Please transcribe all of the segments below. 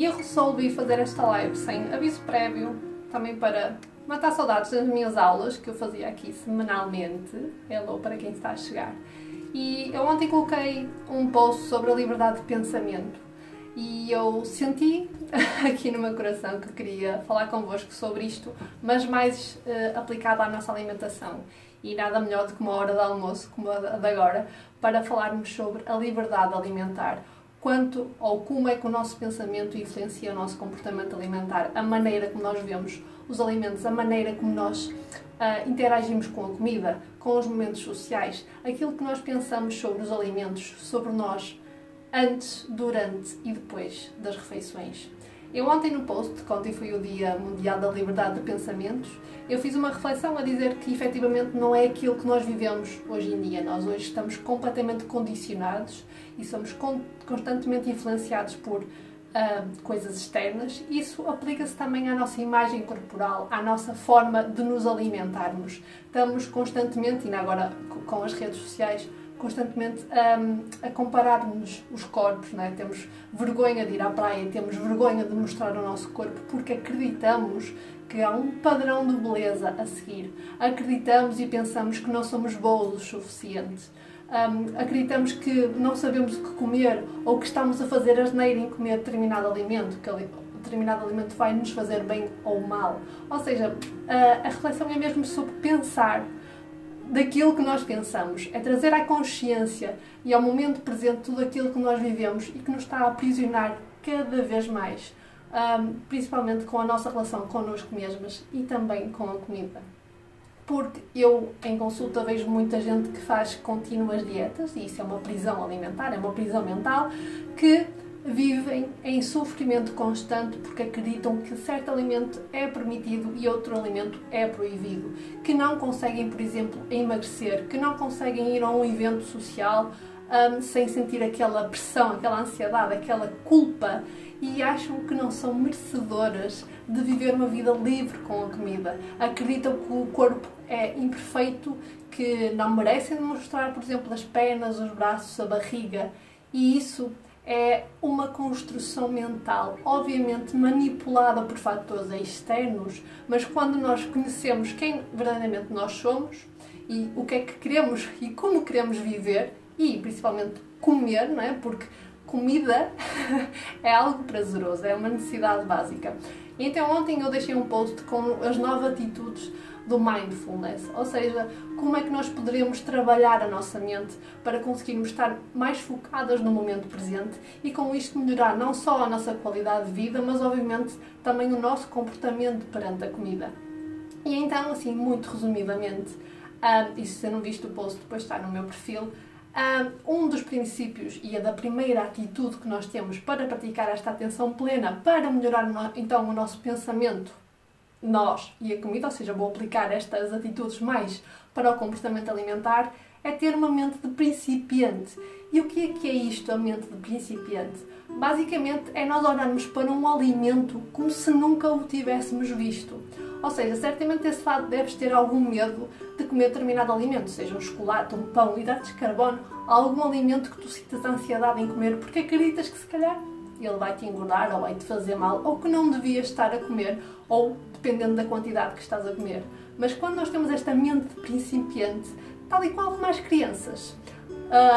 E eu resolvi fazer esta live sem aviso prévio, também para matar saudades das minhas aulas, que eu fazia aqui semanalmente. Hello para quem está a chegar. E eu ontem coloquei um post sobre a liberdade de pensamento. E eu senti aqui no meu coração que queria falar convosco sobre isto, mas mais aplicado à nossa alimentação. E nada melhor do que uma hora de almoço, como a de agora, para falarmos sobre a liberdade alimentar. Quanto ou como é que o nosso pensamento influencia o nosso comportamento alimentar, a maneira como nós vemos os alimentos, a maneira como nós interagimos com a comida, com os momentos sociais, aquilo que nós pensamos sobre os alimentos, sobre nós, antes, durante e depois das refeições. Eu ontem no post, que ontem foi o Dia Mundial da Liberdade de Pensamentos, eu fiz uma reflexão a dizer que efetivamente não é aquilo que nós vivemos hoje em dia. Nós hoje estamos completamente condicionados e somos constantemente influenciados por coisas externas. Isso aplica-se também à nossa imagem corporal, à nossa forma de nos alimentarmos. Estamos constantemente, e agora com as redes sociais, constantemente a comparar-nos os corpos, não é? Temos vergonha de ir à praia, temos vergonha de mostrar o nosso corpo porque acreditamos que há um padrão de beleza a seguir. Acreditamos e pensamos que não somos boas o suficiente. Acreditamos que não sabemos o que comer ou que estamos a fazer asneira em comer determinado alimento, que determinado alimento vai nos fazer bem ou mal. Ou seja, a reflexão é mesmo sobre pensar daquilo que nós pensamos, é trazer à consciência e ao momento presente tudo aquilo que nós vivemos e que nos está a aprisionar cada vez mais, principalmente com a nossa relação connosco mesmas e também com a comida. Porque eu, em consulta, vejo muita gente que faz contínuas dietas, e isso é uma prisão alimentar, é uma prisão mental, que vivem em sofrimento constante porque acreditam que certo alimento é permitido e outro alimento é proibido, que não conseguem, por exemplo, emagrecer, que não conseguem ir a um evento social sem sentir aquela pressão, aquela ansiedade, aquela culpa, e acham que não são merecedoras de viver uma vida livre com a comida. Acreditam que o corpo é imperfeito, que não merecem demonstrar, por exemplo, as pernas, os braços, a barriga, e isso é uma construção mental, obviamente manipulada por fatores externos, mas quando nós conhecemos quem verdadeiramente nós somos e o que é que queremos e como queremos viver, e principalmente comer, não é? Porque comida é algo prazeroso, é uma necessidade básica. Então ontem eu deixei um post com as 9 atitudes do mindfulness, ou seja, como é que nós poderemos trabalhar a nossa mente para conseguirmos estar mais focadas no momento presente e com isto melhorar não só a nossa qualidade de vida, mas obviamente também o nosso comportamento perante a comida. E então, assim, muito resumidamente, e se você não viste o post, depois está no meu perfil, um dos princípios e a da primeira atitude que nós temos para praticar esta atenção plena, para melhorar então o nosso pensamento, nós e a comida, ou seja, vou aplicar estas atitudes mais para o comportamento alimentar, é ter uma mente de principiante. E o que é isto, a mente de principiante? Basicamente é nós olharmos para um alimento como se nunca o tivéssemos visto. Ou seja, certamente desse lado deves ter algum medo de comer determinado alimento, seja um chocolate, um pão, hidratos de carbono, algum alimento que tu sintas ansiedade em comer porque acreditas que se calhar ele vai te engordar ou vai te fazer mal ou que não devias estar a comer, ou dependendo da quantidade que estás a comer. Mas quando nós temos esta mente de principiante, tal e qual como as crianças,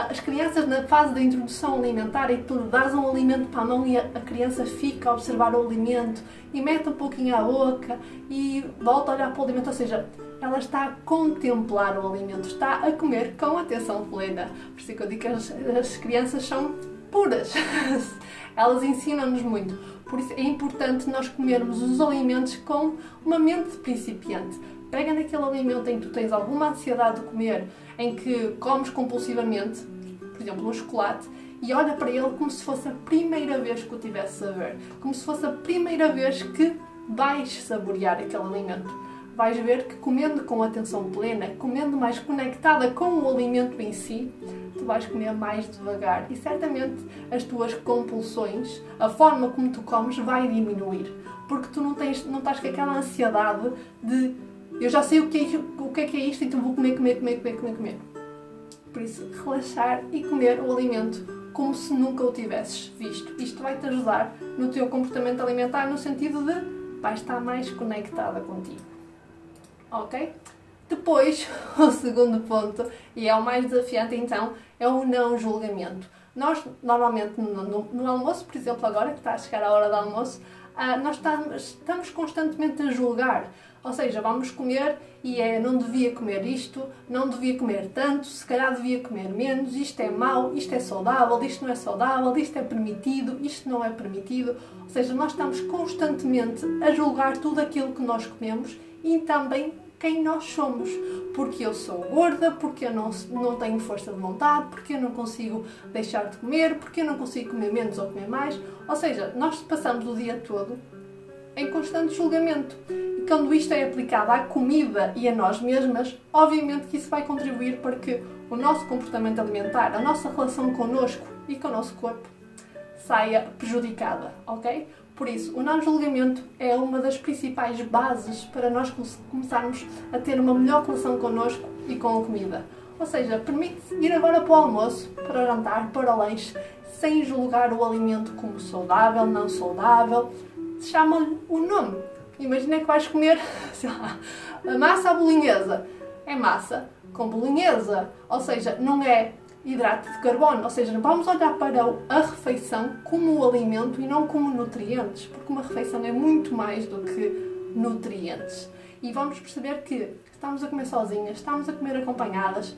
as crianças na fase da introdução alimentar, e tu dás um alimento para a mão e a criança fica a observar o alimento e mete um pouquinho à boca e volta a olhar para o alimento, ou seja, ela está a contemplar o alimento, está a comer com atenção plena. Por isso é que eu digo que as crianças são puras, elas ensinam-nos muito. Por isso é importante nós comermos os alimentos com uma mente de principiante. Pega naquele alimento em que tu tens alguma ansiedade de comer, em que comes compulsivamente, por exemplo, um chocolate, e olha para ele como se fosse a primeira vez que o tivesses a ver, como se fosse a primeira vez que vais saborear aquele alimento. Vais ver que comendo com atenção plena, comendo mais conectada com o alimento em si, tu vais comer mais devagar e certamente as tuas compulsões, a forma como tu comes vai diminuir, porque tu não estás com aquela ansiedade de eu já sei o que é isto, então vou comer. Por isso, relaxar e comer o alimento como se nunca o tivesses visto. Isto vai-te ajudar no teu comportamento alimentar no sentido de vais estar mais conectada contigo. Ok? Depois, o segundo ponto, e é o mais desafiante então, é o não julgamento. Nós, normalmente, no almoço, por exemplo, agora que está a chegar a hora do almoço, nós estamos constantemente a julgar. Ou seja, vamos comer e não devia comer isto, não devia comer tanto, se calhar devia comer menos, isto é mau, isto é saudável, isto não é saudável, isto é permitido, isto não é permitido. Ou seja, nós estamos constantemente a julgar tudo aquilo que nós comemos e também quem nós somos. Porque eu sou gorda, porque eu não tenho força de vontade, porque eu não consigo deixar de comer, porque eu não consigo comer menos ou comer mais. Ou seja, nós passamos o dia todo em constante julgamento. E quando isto é aplicado à comida e a nós mesmas, obviamente que isso vai contribuir para que o nosso comportamento alimentar, a nossa relação connosco e com o nosso corpo saia prejudicada, ok? Por isso, o não julgamento é uma das principais bases para nós começarmos a ter uma melhor relação connosco e com a comida. Ou seja, permite ir agora para o almoço, para o jantar, para o lanche, sem julgar o alimento como saudável, não saudável. Chama-lhe o nome. Imagina que vais comer, sei lá, a massa à bolonhesa. É massa com bolonhesa. Ou seja, não é hidrato de carbono. Ou seja, vamos olhar para a refeição como o alimento e não como nutrientes. Porque uma refeição é muito mais do que nutrientes. E vamos perceber que estamos a comer sozinhas, estamos a comer acompanhadas.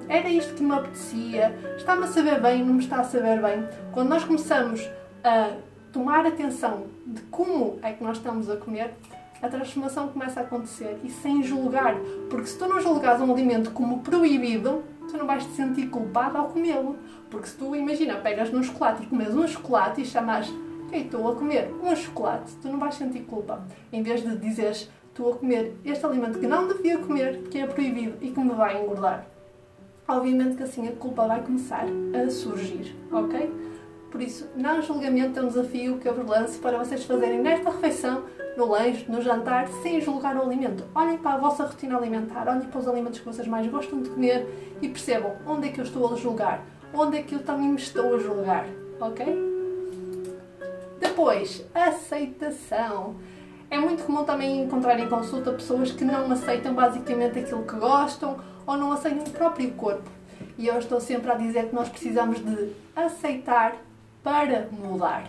Era isto que me apetecia. Está-me a saber bem, não me está a saber bem. Quando nós começamos a tomar atenção de como é que nós estamos a comer, a transformação começa a acontecer e sem julgar. Porque se tu não julgares um alimento como proibido, tu não vais te sentir culpado ao comê-lo. Porque se tu, imagina, pegas num chocolate e comes um chocolate e chamas, ok, estou a comer um chocolate, tu não vais sentir culpa. Em vez de dizeres, estou a comer este alimento que não devia comer, que é proibido e que me vai engordar. Obviamente que assim a culpa vai começar a surgir, ok? Por isso, não julgamento é um desafio que eu vos lanço para vocês fazerem nesta refeição, no lanche, no jantar, sem julgar o alimento. Olhem para a vossa rotina alimentar, olhem para os alimentos que vocês mais gostam de comer e percebam onde é que eu estou a julgar, onde é que eu também me estou a julgar, ok? Depois, aceitação. É muito comum também encontrar em consulta pessoas que não aceitam basicamente aquilo que gostam ou não aceitam o próprio corpo. E eu estou sempre a dizer que nós precisamos de aceitar para mudar.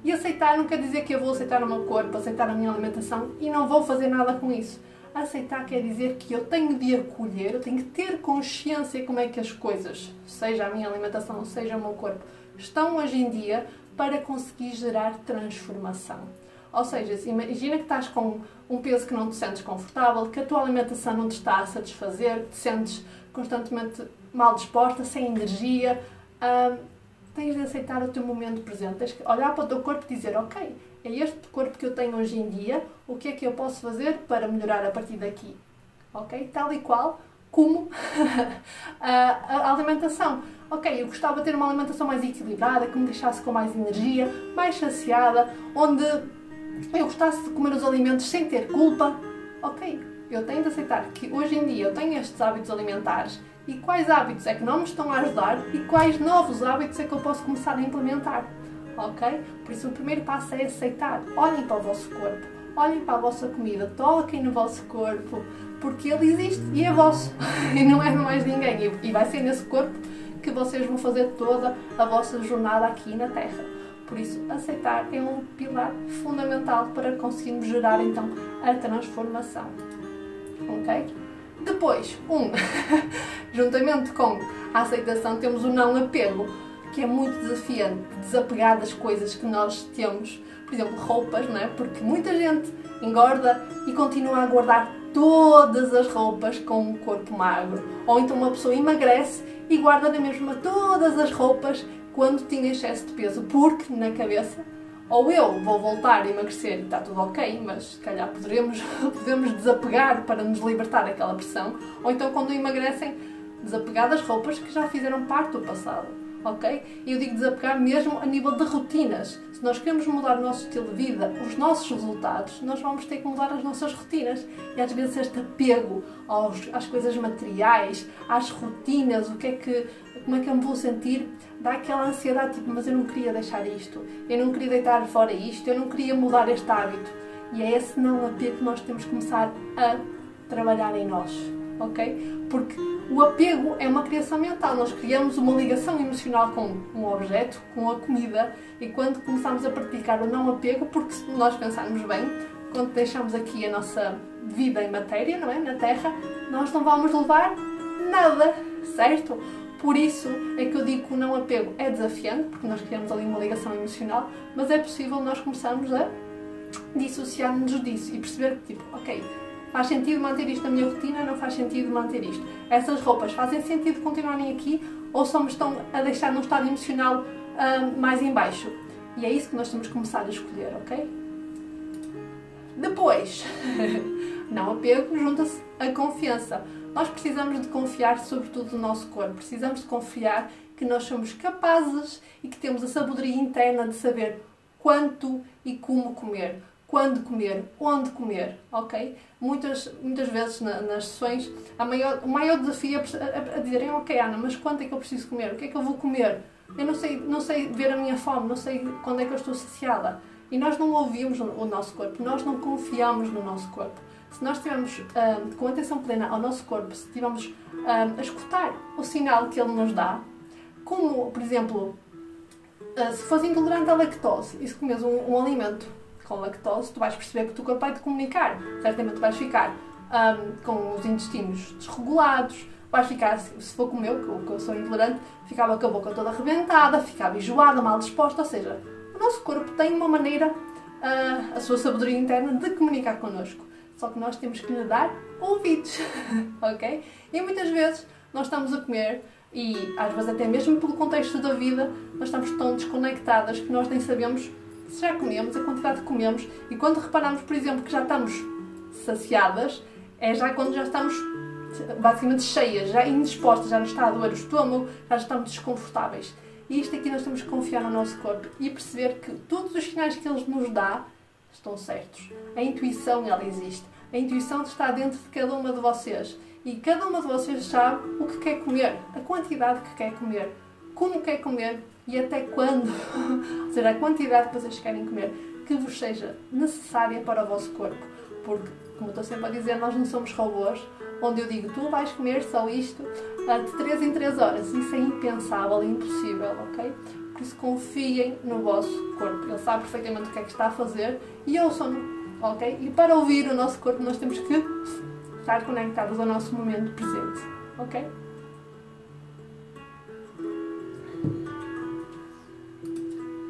E aceitar não quer dizer que eu vou aceitar o meu corpo, aceitar a minha alimentação e não vou fazer nada com isso. Aceitar quer dizer que eu tenho de acolher, eu tenho que ter consciência como é que as coisas, seja a minha alimentação, seja o meu corpo, estão hoje em dia para conseguir gerar transformação. Ou seja, imagina que estás com um peso que não te sentes confortável, que a tua alimentação não te está a satisfazer, te sentes constantemente mal disposta, sem energia. Tens de aceitar o teu momento presente. Tens que olhar para o teu corpo e dizer, ok, é este corpo que eu tenho hoje em dia, o que é que eu posso fazer para melhorar a partir daqui? Ok? Tal e qual como a alimentação. Ok, eu gostava de ter uma alimentação mais equilibrada, que me deixasse com mais energia, mais saciada, onde eu gostasse de comer os alimentos sem ter culpa. Ok, eu tenho de aceitar que hoje em dia eu tenho estes hábitos alimentares e quais hábitos é que não me estão a ajudar e quais novos hábitos é que eu posso começar a implementar. Ok? Por isso o primeiro passo é aceitar. Olhem para o vosso corpo, olhem para a vossa comida, toquem no vosso corpo, porque ele existe e é vosso e não é de mais ninguém. E vai ser nesse corpo que vocês vão fazer toda a vossa jornada aqui na Terra. Por isso, aceitar é um pilar fundamental para conseguirmos gerar então a transformação. Ok? Depois, juntamente com a aceitação, temos o não apego, que é muito desafiante, desapegar das coisas que nós temos. Por exemplo, roupas, não é? Porque muita gente engorda e continua a guardar todas as roupas com um corpo magro. Ou então uma pessoa emagrece e guarda na mesma todas as roupas quando tinha excesso de peso, porque na cabeça, ou eu vou voltar a emagrecer e está tudo ok, mas se calhar podemos desapegar para nos libertar daquela pressão, ou então quando emagrecem, desapegar das roupas que já fizeram parte do passado, ok? E eu digo desapegar mesmo a nível de rotinas. Se nós queremos mudar o nosso estilo de vida, os nossos resultados, nós vamos ter que mudar as nossas rotinas. E às vezes este apego às coisas materiais, às rotinas, como é que eu me vou sentir, dá aquela ansiedade, tipo, mas eu não queria deixar isto, eu não queria deitar fora isto, eu não queria mudar este hábito. E é esse não apego que nós temos que começar a trabalhar em nós, ok? Porque o apego é uma criação mental, nós criamos uma ligação emocional com um objeto, com a comida, e quando começamos a praticar o não apego, porque se nós pensarmos bem, quando deixamos aqui a nossa vida em matéria, não é? Na Terra, nós não vamos levar nada, certo? Por isso é que eu digo que o não apego é desafiante, porque nós criamos ali uma ligação emocional, mas é possível nós começarmos a dissociar-nos disso e perceber que, tipo, ok, faz sentido manter isto na minha rotina, não faz sentido manter isto. Essas roupas fazem sentido continuarem aqui ou só me estão a deixar num estado emocional mais em baixo? E é isso que nós temos que começar a escolher, ok? Depois, não apego, junta-se a confiança. Nós precisamos de confiar sobretudo no nosso corpo. Precisamos de confiar que nós somos capazes e que temos a sabedoria interna de saber quanto e como comer, quando comer, onde comer, ok? Muitas vezes nas sessões, o maior desafio é a dizerem, ok Ana, mas quanto é que eu preciso comer? O que é que eu vou comer? Eu não sei ver a minha fome, não sei quando é que eu estou saciada. E nós não ouvimos o nosso corpo, nós não confiamos no nosso corpo. Se nós estivermos com atenção plena ao nosso corpo, se estivermos a escutar o sinal que ele nos dá, como, por exemplo, se fores intolerante à lactose e se comes um alimento com lactose, tu vais perceber que o teu corpo vai te comunicar. Certamente vais ficar com os intestinos desregulados, vais ficar, se for como eu, que eu sou intolerante, ficava com a boca toda arrebentada, ficava enjoada, mal disposta, ou seja, o nosso corpo tem uma maneira, a sua sabedoria interna, de comunicar connosco. Só que nós temos que lhe dar ouvidos, ok? E muitas vezes nós estamos a comer e às vezes até mesmo pelo contexto da vida nós estamos tão desconectadas que nós nem sabemos se já comemos, a quantidade que comemos, e quando reparamos, por exemplo, que já estamos saciadas, é já quando já estamos basicamente cheias, já indispostas, já nos está a doer o estômago, já estamos desconfortáveis. E isto aqui nós temos que confiar no nosso corpo e perceber que todos os sinais que ele nos dá estão certos. A intuição, ela existe. A intuição está dentro de cada uma de vocês. E cada uma de vocês sabe o que quer comer, a quantidade que quer comer, como quer comer e até quando. Ou seja, a quantidade que vocês querem comer, que vos seja necessária para o vosso corpo. Porque, como eu estou sempre a dizer, nós não somos robôs, onde eu digo, tu vais comer só isto de 3 em 3 horas. Isso é impensável, é impossível, ok? Por isso confiem no vosso corpo. Ele sabe perfeitamente o que é que está a fazer e ouçam-no, ok? E para ouvir o nosso corpo nós temos que estar conectados ao nosso momento presente, ok?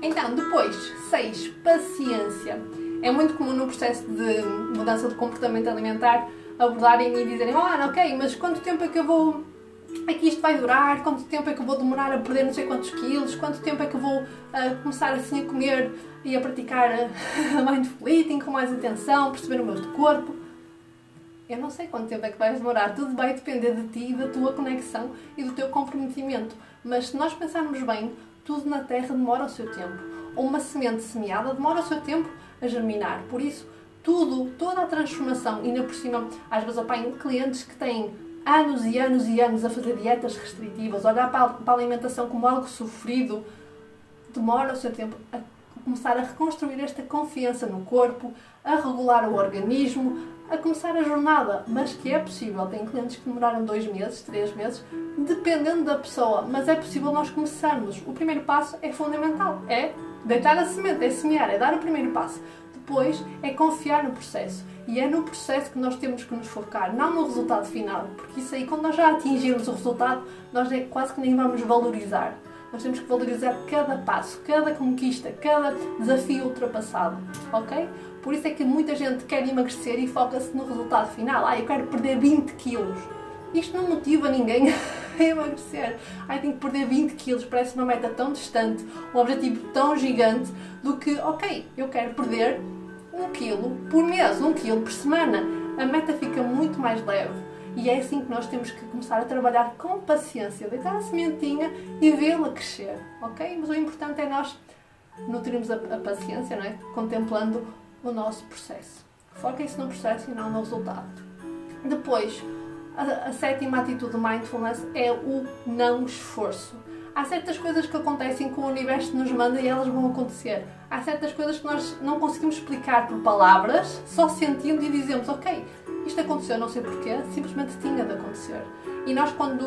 Então, depois, 6, paciência. É muito comum no processo de mudança de comportamento alimentar abordarem e dizerem, Ana, ok, mas quanto tempo é que eu vou... é que isto vai durar? Quanto tempo é que eu vou demorar a perder não sei quantos quilos? Quanto tempo é que eu vou começar assim a comer e a praticar mindful eating com mais atenção, perceber o meu corpo? Eu não sei quanto tempo é que vais demorar. Tudo vai depender de ti, da tua conexão e do teu comprometimento. Mas se nós pensarmos bem, tudo na Terra demora o seu tempo. Ou uma semente semeada demora o seu tempo a germinar. Por isso, toda a transformação, e ainda por cima, às vezes apanho clientes que têm anos e anos e anos a fazer dietas restritivas, olhar para a alimentação como algo sofrido, demora o seu tempo a começar a reconstruir esta confiança no corpo, a regular o organismo, a começar a jornada, mas que é possível. Tem clientes que demoraram 2 meses, 3 meses, dependendo da pessoa, mas é possível nós começarmos. O primeiro passo é fundamental, é deitar a semente, é semear, é dar o primeiro passo. Depois é confiar no processo. E é no processo que nós temos que nos focar, não no resultado final. Porque isso aí, quando nós já atingirmos o resultado, nós quase que nem vamos valorizar. Nós temos que valorizar cada passo, cada conquista, cada desafio ultrapassado. Ok? Por isso é que muita gente quer emagrecer e foca-se no resultado final. Eu quero perder 20 quilos. Isto não motiva ninguém a emagrecer. Tenho que perder 20 quilos. Parece uma meta tão distante, um objetivo tão gigante, do que, ok, eu quero perder 1 quilo por mês, 1 quilo por semana. A meta fica muito mais leve. E é assim que nós temos que começar a trabalhar com paciência, deitar a sementinha e vê-la crescer, ok? Mas o importante é nós nutrirmos a paciência, não é? Contemplando o nosso processo. Foquem-se no processo e não no resultado. Depois, A sétima atitude do mindfulness é o não esforço. Há certas coisas que acontecem que o universo nos manda e elas vão acontecer. Há certas coisas que nós não conseguimos explicar por palavras, só sentindo e dizemos, ok, isto aconteceu, não sei porquê, simplesmente tinha de acontecer. E nós quando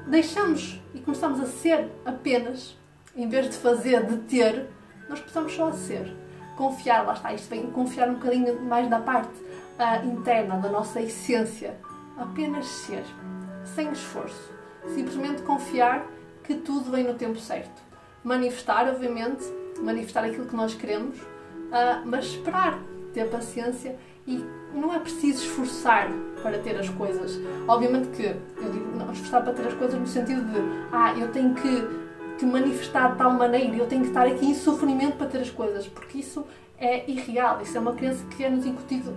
deixamos e começamos a ser apenas, em vez de fazer, de ter, nós começamos só a ser. Confiar, lá está, isto vem confiar um bocadinho mais da parte interna, da nossa essência. Apenas ser, sem esforço. Simplesmente confiar que tudo vem no tempo certo. Manifestar, obviamente, manifestar aquilo que nós queremos, mas esperar, ter paciência e não é preciso esforçar para ter as coisas. Obviamente que eu digo não esforçar para ter as coisas no sentido de eu tenho que manifestar de tal maneira, eu tenho que estar aqui em sofrimento para ter as coisas, porque isso é irreal, isso é uma crença que é-nos incutido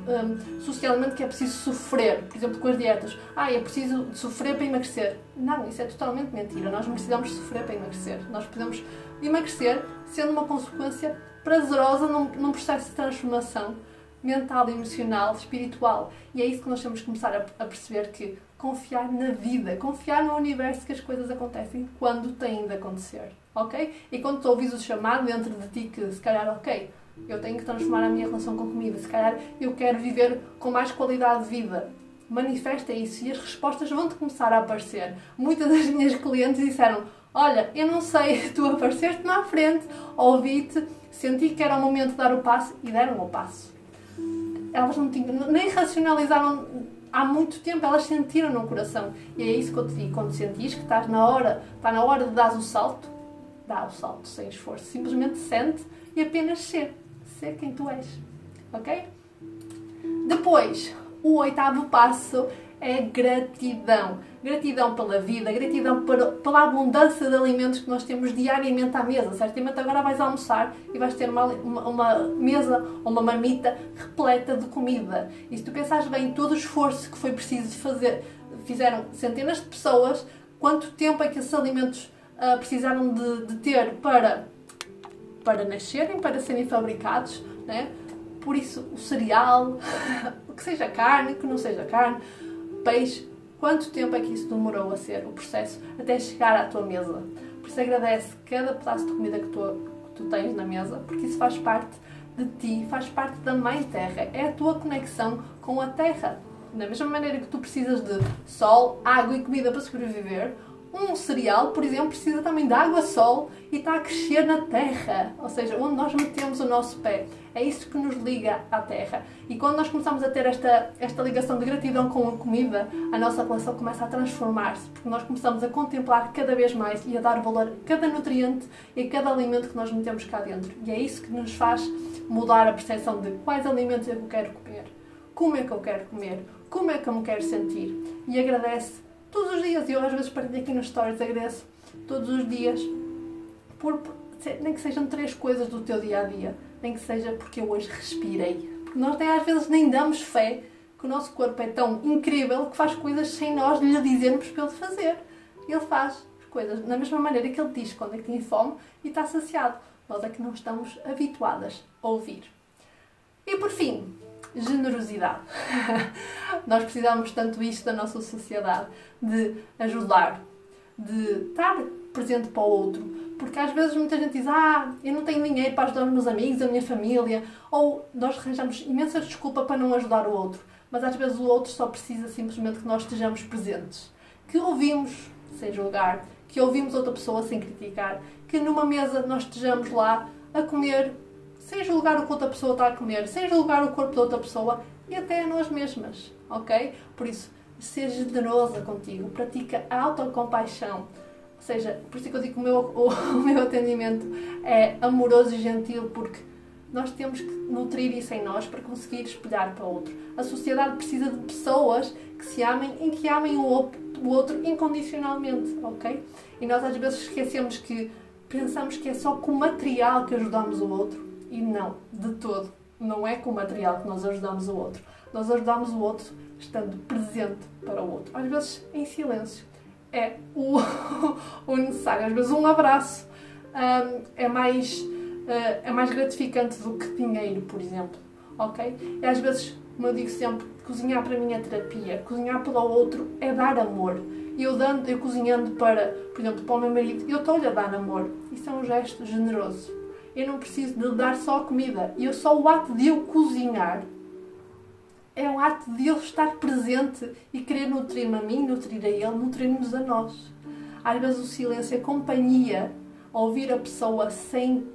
socialmente que é preciso sofrer, por exemplo com as dietas, é preciso sofrer para emagrecer. Não, isso é totalmente mentira, nós não precisamos sofrer para emagrecer, nós podemos emagrecer sendo uma consequência prazerosa num processo de transformação mental, emocional, espiritual, e é isso que nós temos que começar a perceber, que confiar na vida, confiar no universo, que as coisas acontecem quando têm de acontecer, ok? E quando tu ouvis o chamado dentro de ti que se calhar, ok, eu tenho que transformar a minha relação com comida, se calhar eu quero viver com mais qualidade de vida, manifesta isso e as respostas vão-te começar a aparecer. Muitas das minhas clientes disseram, olha, eu não sei, tu apareceste-me à frente, ouvi-te, senti que era o momento de dar o passo e deram o passo. Elas não tinham, nem racionalizaram há muito tempo, elas sentiram no coração. E é isso que eu te digo, quando sentires que está na hora de dar o salto, dá o salto sem esforço. Simplesmente sente e apenas ser quem tu és. Ok? Depois, o oitavo passo é gratidão. Gratidão pela vida, gratidão pela abundância de alimentos que nós temos diariamente à mesa. Certamente agora vais almoçar e vais ter uma mesa, uma marmita repleta de comida. E se tu pensares bem, todo o esforço que foi preciso fazer, fizeram centenas de pessoas, quanto tempo é que esses alimentos precisaram de ter para nascerem, para serem fabricados, né? Por isso, o cereal, que seja carne, que não seja carne, peixe, quanto tempo é que isso demorou a ser o processo até chegar à tua mesa? Por isso agradece cada pedaço de comida que tu tens na mesa, porque isso faz parte de ti, faz parte da Mãe Terra, é a tua conexão com a Terra. Da mesma maneira que tu precisas de sol, água e comida para sobreviver, um cereal, por exemplo, precisa também de água, sol e está a crescer na terra, ou seja, onde nós metemos o nosso pé. É isso que nos liga à terra. E quando nós começamos a ter esta ligação de gratidão com a comida, a nossa relação começa a transformar-se, porque nós começamos a contemplar cada vez mais e a dar valor a cada nutriente e a cada alimento que nós metemos cá dentro. E é isso que nos faz mudar a percepção de quais alimentos é que eu quero comer, como é que eu quero comer, como é que eu me quero sentir. E agradece todos os dias, e eu às vezes partilho aqui nos stories, agradeço todos os dias, nem que sejam 3 coisas do teu dia-a-dia, nem que seja porque eu hoje respirei. Porque nós às vezes nem damos fé que o nosso corpo é tão incrível que faz coisas sem nós lhe dizermos para ele fazer. Ele faz as coisas da mesma maneira que ele diz quando é que tem fome e está saciado. Nós é que não estamos habituadas a ouvir. E por fim, generosidade. Nós precisamos tanto isto da nossa sociedade, de ajudar, de estar presente para o outro, porque às vezes muita gente diz, eu não tenho dinheiro para ajudar os meus amigos, a minha família, ou nós arranjamos imensa desculpa para não ajudar o outro, mas às vezes o outro só precisa simplesmente que nós estejamos presentes, que ouvimos sem julgar, que ouvimos outra pessoa sem criticar, que numa mesa nós estejamos lá a comer sem julgar o que outra pessoa está a comer, sem julgar o corpo da outra pessoa e até a nós mesmas, ok? Por isso, seja generosa contigo, pratica a autocompaixão. Ou seja, por isso que eu digo que o meu atendimento é amoroso e gentil, porque nós temos que nutrir isso em nós para conseguir espelhar para o outro. A sociedade precisa de pessoas que se amem e que amem o outro incondicionalmente, ok? E nós às vezes esquecemos que pensamos que é só com material que ajudamos o outro. E não, de todo. Não é com o material que nós ajudamos o outro. Nós ajudamos o outro estando presente para o outro. Às vezes em silêncio. É o necessário. Às vezes um abraço é mais gratificante do que dinheiro, por exemplo. Ok? É às vezes como eu digo sempre, cozinhar para mim é terapia, cozinhar para o outro é dar amor. Eu cozinhando para, por exemplo, para o meu marido, eu estou-lhe a dar amor. Isso é um gesto generoso. Eu não preciso de dar só a comida. Só o ato de eu cozinhar é um ato de ele estar presente e querer nutrir-me a mim, nutrir a ele, nutrir-nos a nós. Às vezes o silêncio, a companhia, ouvir a pessoa sem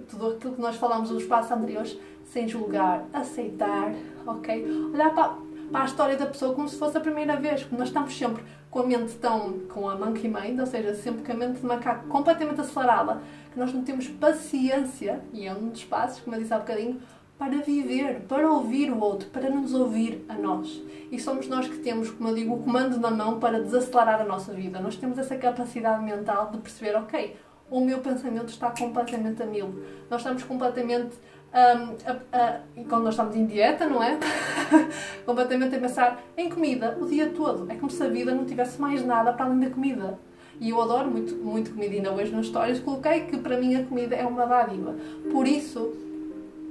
tudo aquilo que nós falámos nos passos anteriores, sem julgar, aceitar, ok? Olhar para a história da pessoa como se fosse a primeira vez, porque nós estamos sempre com a mente com a monkey mind, ou seja, sempre com a mente de macaco completamente acelerada, que nós não temos paciência, e é um dos passos, como eu disse há bocadinho, para viver, para ouvir o outro, para nos ouvir a nós. E somos nós que temos, como eu digo, o comando na mão para desacelerar a nossa vida. Nós temos essa capacidade mental de perceber, ok, o meu pensamento está completamente a mil. Nós estamos completamente, quando nós estamos em dieta, não é? Completamente a pensar em comida o dia todo. É como se a vida não tivesse mais nada para além da comida. E eu adoro muito, muito comida. Ainda hoje nas histórias coloquei que para mim a comida é uma dádiva. Por isso,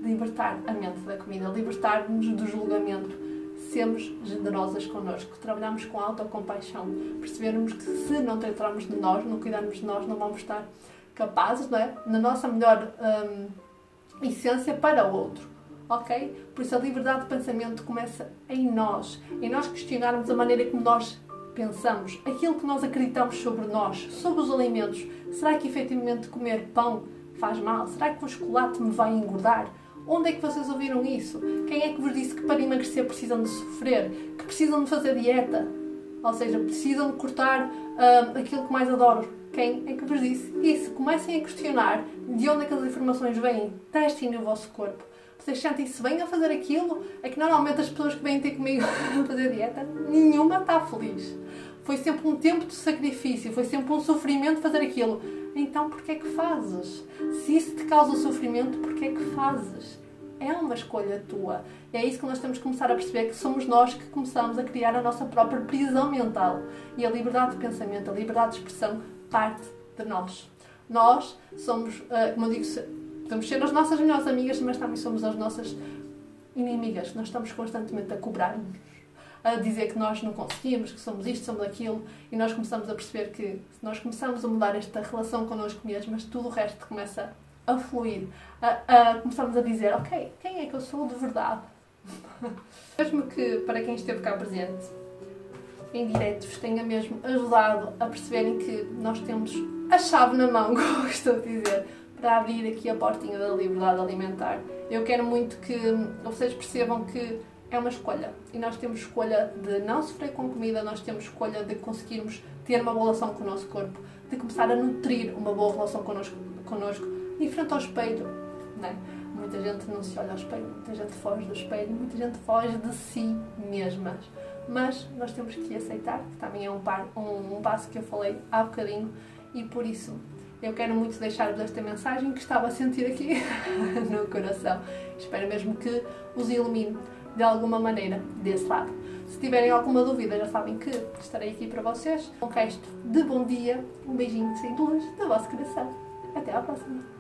libertar a mente da comida, libertar-nos do julgamento. Sermos generosas connosco, trabalharmos com autocompaixão, percebermos que se não tratarmos de nós, não cuidarmos de nós, não vamos estar capazes, não é? Na nossa melhor essência para o outro, ok? Por isso a liberdade de pensamento começa em nós questionarmos a maneira como nós pensamos, aquilo que nós acreditamos sobre nós, sobre os alimentos. Será que efetivamente comer pão faz mal? Será que o chocolate me vai engordar? Onde é que vocês ouviram isso? Quem é que vos disse que para emagrecer precisam de sofrer? Que precisam de fazer dieta? Ou seja, precisam de cortar aquilo que mais adoram? Quem é que vos disse isso? Comecem a questionar de onde é que as informações vêm. Testem no vosso corpo. Vocês sentem-se bem a fazer aquilo? É que normalmente as pessoas que vêm ter comigo a fazer dieta, nenhuma está feliz. Foi sempre um tempo de sacrifício, foi sempre um sofrimento fazer aquilo. Então, porquê é que fazes? Se isso te causa sofrimento, porquê é que fazes? É uma escolha tua. E é isso que nós temos que começar a perceber, que somos nós que começamos a criar a nossa própria prisão mental. E a liberdade de pensamento, a liberdade de expressão parte de nós. Nós somos, como eu digo, podemos ser as nossas melhores amigas, mas também somos as nossas inimigas. Nós estamos constantemente a cobrar-nos, a dizer que nós não conseguimos, que somos isto, somos aquilo, e nós começamos a perceber que se nós começamos a mudar esta relação connosco mesmas, tudo o resto começa a fluir. Começamos a dizer, ok, quem é que eu sou de verdade? Mesmo que para quem esteve cá presente, em direto, vos tenha mesmo ajudado a perceberem que nós temos a chave na mão, como estou a dizer, para abrir aqui a portinha da liberdade alimentar. Eu quero muito que vocês percebam que é uma escolha. E nós temos escolha de não sofrer com comida, nós temos escolha de conseguirmos ter uma boa relação com o nosso corpo, de começar a nutrir uma boa relação connosco em frente ao espelho, não é? Muita gente não se olha ao espelho, muita gente foge do espelho, muita gente foge de si mesmas. Mas nós temos que aceitar, que também é um passo que eu falei há bocadinho, e por isso eu quero muito deixar-vos esta mensagem que estava a sentir aqui no coração. Espero mesmo que os ilumine de alguma maneira desse lado. Se tiverem alguma dúvida, já sabem que estarei aqui para vocês. Um resto de bom dia, um beijinho sem luz do vosso coração. Até à próxima!